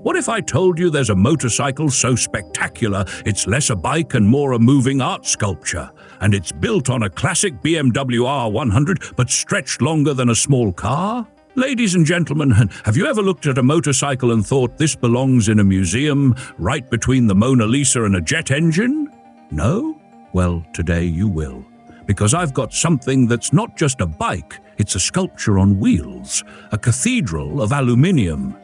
What if I told you there's a motorcycle so spectacular it's less a bike and more a moving art sculpture? And it's built on a classic BMW R100 but stretched longer than a small car? Ladies and gentlemen, have you ever looked at a motorcycle and thought this belongs in a museum right between the Mona Lisa and a jet engine? No? Well, today you will. Because I've got something that's not just a bike, it's a sculpture on wheels, a cathedral of aluminium.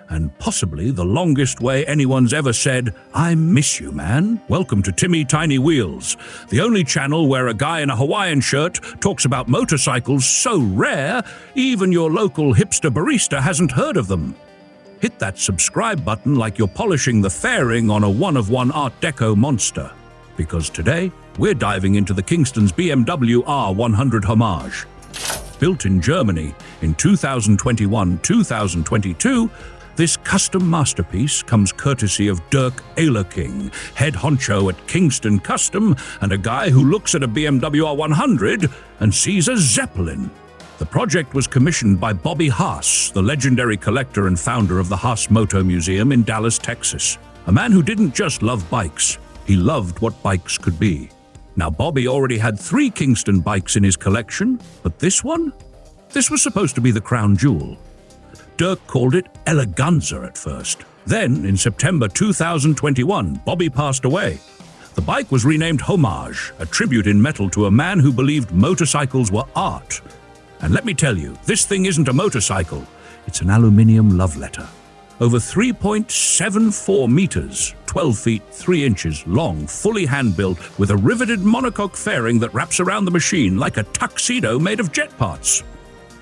And possibly the longest way anyone's ever said, "I miss you, man." Welcome to Timmy Tiny Wheels, the only channel where a guy in a Hawaiian shirt talks about motorcycles so rare, even your local hipster barista hasn't heard of them. Hit that subscribe button like you're polishing the fairing on a one-of-one Art Deco monster. Because today, we're diving into the Kingston's BMW R100 Hommage. Built in Germany in 2021-2022, this custom masterpiece comes courtesy of Dirk Oehlerking, head honcho at Kingston Custom and a guy who looks at a BMW R100 and sees a Zeppelin. The project was commissioned by Bobby Haas, the legendary collector and founder of the Haas Moto Museum in Dallas, Texas. A man who didn't just love bikes, he loved what bikes could be. Now, Bobby already had 3 Kingston bikes in his collection, but this one? This was supposed to be the crown jewel. Dirk called it Eleganza at first. Then, in September 2021, Bobby passed away. The bike was renamed Hommage, a tribute in metal to a man who believed motorcycles were art. And let me tell you, this thing isn't a motorcycle, it's an aluminium love letter. Over 3.74 meters, 12 feet 3 inches long, fully hand-built with a riveted monocoque fairing that wraps around the machine like a tuxedo made of jet parts.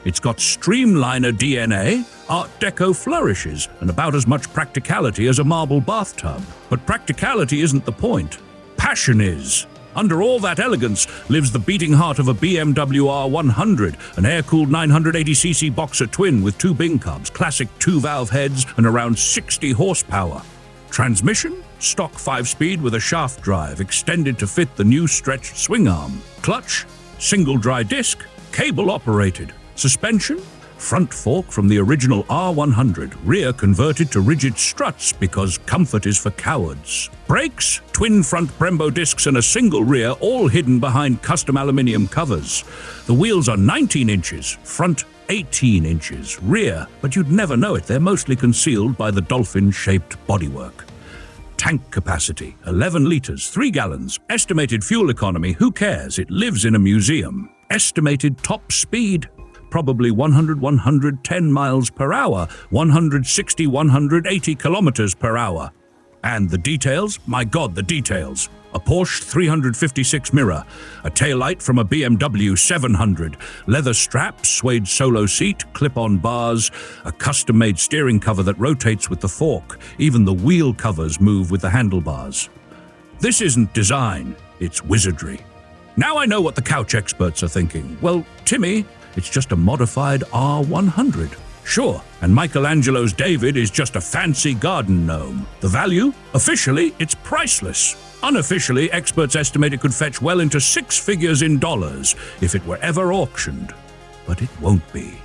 It's got Streamliner DNA, Art Deco flourishes, and about as much practicality as a marble bathtub. But practicality isn't the point. Passion is. Under all that elegance lives the beating heart of a BMW R100, an air-cooled 980cc boxer twin with 2 Bing cubs, classic 2-valve heads, and around 60 horsepower. Transmission? Stock 5-speed with a shaft drive extended to fit the new stretched swingarm. Clutch? Single dry disc, cable-operated. Suspension? Front fork from the original R100, rear converted to rigid struts because comfort is for cowards. Brakes? Twin front Brembo discs and a single rear, all hidden behind custom aluminium covers. The wheels are 19 inches, front 18 inches, rear, but you'd never know it, they're mostly concealed by the dolphin-shaped bodywork. Tank capacity, 11 liters, 3 gallons. Estimated fuel economy, who cares, it lives in a museum. Estimated top speed, probably 110 miles per hour, 180 kilometers per hour. And the details? My God, the details. A Porsche 356 mirror, a taillight from a BMW 700, leather straps, suede solo seat, clip-on bars, a custom-made steering cover that rotates with the fork. Even the wheel covers move with the handlebars. This isn't design, it's wizardry. Now I know what the couch experts are thinking. Well, Timmy, it's just a modified R100. Sure, and Michelangelo's David is just a fancy garden gnome. The value? Officially, it's priceless. Unofficially, experts estimate it could fetch well into 6 figures in dollars if it were ever auctioned. But it won't be.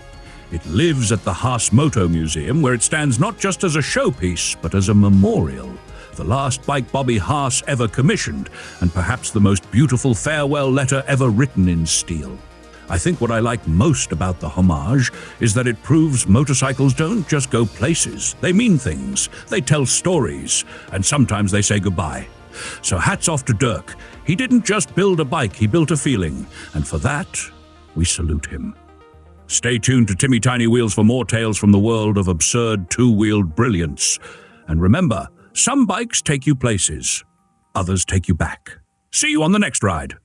It lives at the Haas Moto Museum, where it stands not just as a showpiece, but as a memorial. The last bike Bobby Haas ever commissioned, and perhaps the most beautiful farewell letter ever written in steel. I think what I like most about the Hommage is that it proves motorcycles don't just go places. They mean things, they tell stories, and sometimes they say goodbye. So hats off to Dirk. He didn't just build a bike, he built a feeling, and for that, we salute him. Stay tuned to Timmy Tiny Wheels for more tales from the world of absurd 2-wheeled brilliance. And remember, some bikes take you places, others take you back. See you on the next ride.